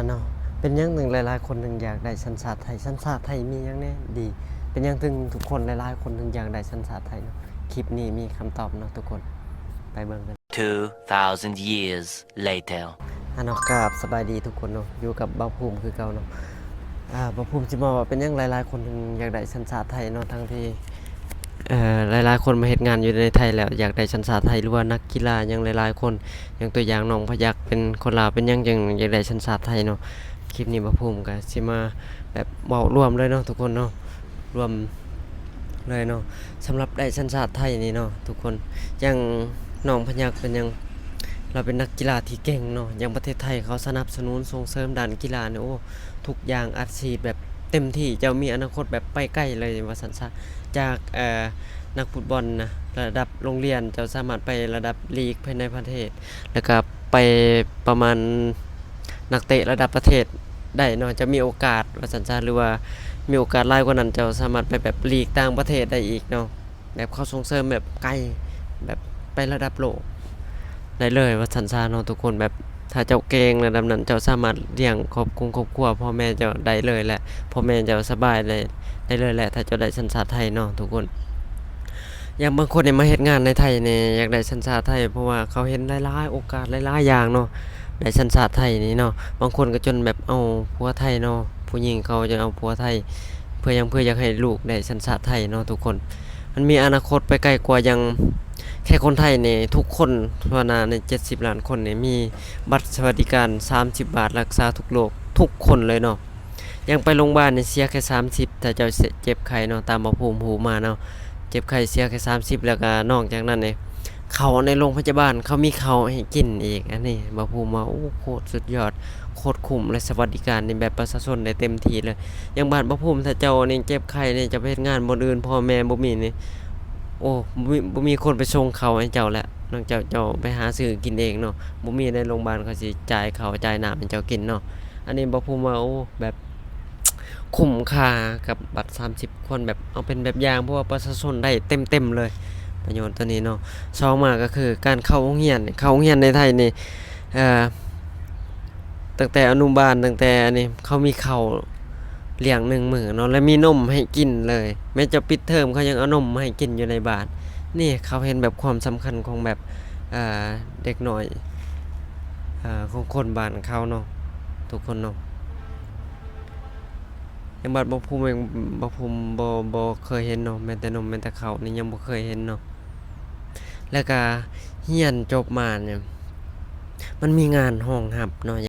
เนาะเป็นหยังหนึ่งหลายๆคนหนึ่งอยากได้สัญชาติไทยสัญชาติไทยมีหยังแน่ดีเป็นหยังถึงทุกคนหลายๆคนถึงอยากได้สัญชาติไทยเนาะคลิปนี้มีคำตอบเนาะทุกคนไปเบิ่งกัน 2,000 years later เนาะครับสบายดีทุกคนเนาะอยู่กับบ่าวภูมิคือเก่าเนาะบ่าวภูมิสิบอกว่าเป็นหยังหลายๆคนถึงอยากได้สัญชาติไทยเนาะทั้งที่หลายๆคนมาเฮ็ดงานอยู่ในไทยแล้วอยากได้สัญชาติไทยหรือว่านักกีฬายังหลายๆคนอย่างตัวอย่างน้องพยัคฆ์เป็นคนลาวเป็นหยังจังอยากได้สัญชาติไทยเนาะคลิปนี้บ่าวภูมิก็สิมาแบบเว้ารวมเลยเนาะทุกคนเนาะรวมเลยเนาะสำหรับได้สัญชาติไทยนี่เนาะทุกคนอย่างน้องพยัคฆ์เป็นหยังเราเป็นนักกีฬาที่เก่งเนาะอย่างประเทศไทยเขาสนับสนุนส่งเสริมด้านกีฬาเนี่ยโอ้ทุกอย่างอัดฉีดแบบเต็มที่จะมีอนาคตแบบไปใกล้เลยว่าซั่นซะจากนักฟุตบอลนะระดับโรงเรียนจะสามารถไประดับลีกภายในประเทศแล้วก็ไปประมาณนักเตะระดับประเทศได้เนาะจะมีโอกาสว่าซั่นซะหรือว่ามีโอกาสหลายกว่านั้นจะสามารถไปแบบลีกต่างประเทศได้อีกเนาะแบบเขาส่งเสริมแบบไกลแบบไประดับโลกได้เลยว่าซั่นซะเนาะทุกคนแบบถ้าเจ้าเก่งระดับนั้นเจ้าสามารถเลี้ยงครอบครัวพ่อแม่เจ้าได้เลยแหละพ่อแม่เจ้าสบายเลยได้เลยแหละถ้าเจ้าได้สัญชาติไทยเนาะทุกคนอย่างบางคนเนี่ยมาเฮ็ดงานในไทยเนี่ยอยากได้สัญชาติไทยเพราะว่าเขาเห็นหลายๆโอกาสหลายๆอย่างเนาะได้สัญชาติไทยนี่เนาะบางคนก็จนแบบเอาผัวไทยเนาะผู้หญิงเขาจะเอาผัวไทยเพื่ออยากให้ลูกได้สัญชาติไทยเนาะทุกคนมันมีอนาคตไปไกลกว่ายังแค่คนไทยเนี่ยทุกคนทั่วหน้าใน70ล้านคนเนี่ยมีบัตรสวัสดิการ30บาทรักษาทุกโรคทุกคนเลยเนาะยังไปโรงพยาบาลเนี่ยเสียแค่30ถ้าเจ้าเจ็บไข้เนาะตามบ่ภูมิหูมาเนาะ เจ็บไข้เสียแค่30แล้วก็นอกจากนั้นเนี่ยเขาในโรงพยาบาลเขามีเขาวให้กินอีกอันนี้บ่ภูมิว่าโอ้โคตรสุดยอดโคตรคุ้มและสวัสดิการในแบบประชาชนได้เต็มที่เลยอย่างบ้านบ่ภูมิถ้าเจ้านี่เจ็บไข้นี่จะไปเฮ็ดงานบ่อื่นพ่อแม่บ่มีนี่โอ้บ่มีคนไปส่งข้าวให้เจ้าแล้วนอกจากเจ้าไปหาซื้อกินเองเนาะบ่มีในโรงพยาบาลเขาสิจ่ายข้าวจ่ายน้ำให้เจ้ากินเนาะอันนี้บ่ภูมิว่าโอ้แบบคุ้มค่ากับบัตร30คนแบบเอาเป็นแบบอย่างเพราะว่าประชาชนได้เต็มๆเลย ประโยชน์ตัวนี้เนาะสองมาก็คือการเข้าโรงเรียนในไทยนี่เอ่อตั้งแต่อนุบาลตั้งแต่อันนี้เขามีข้าวเลี้ยง1มื้อเนาะและมีนมให้กินเลยแม้จะปิดเทอมเขายังเอานมมาให้กินอยู่ในบ้านนี่เขาเห็นแบบความสำคัญของแบบอ่าเด็กน้อยของคนบ้านเขาเนาะทุกคนเนาะยังบัดบ่ภูมิยังบ่ภูมิบ่เคยเห็นเนาะแม้แต่นมแม้แต่ข้าวนี่ยังบ่เคยเห็นเนาะ แล้วก็เรียนจบมาเนี่ยมันมีงานห้องรับเนาะ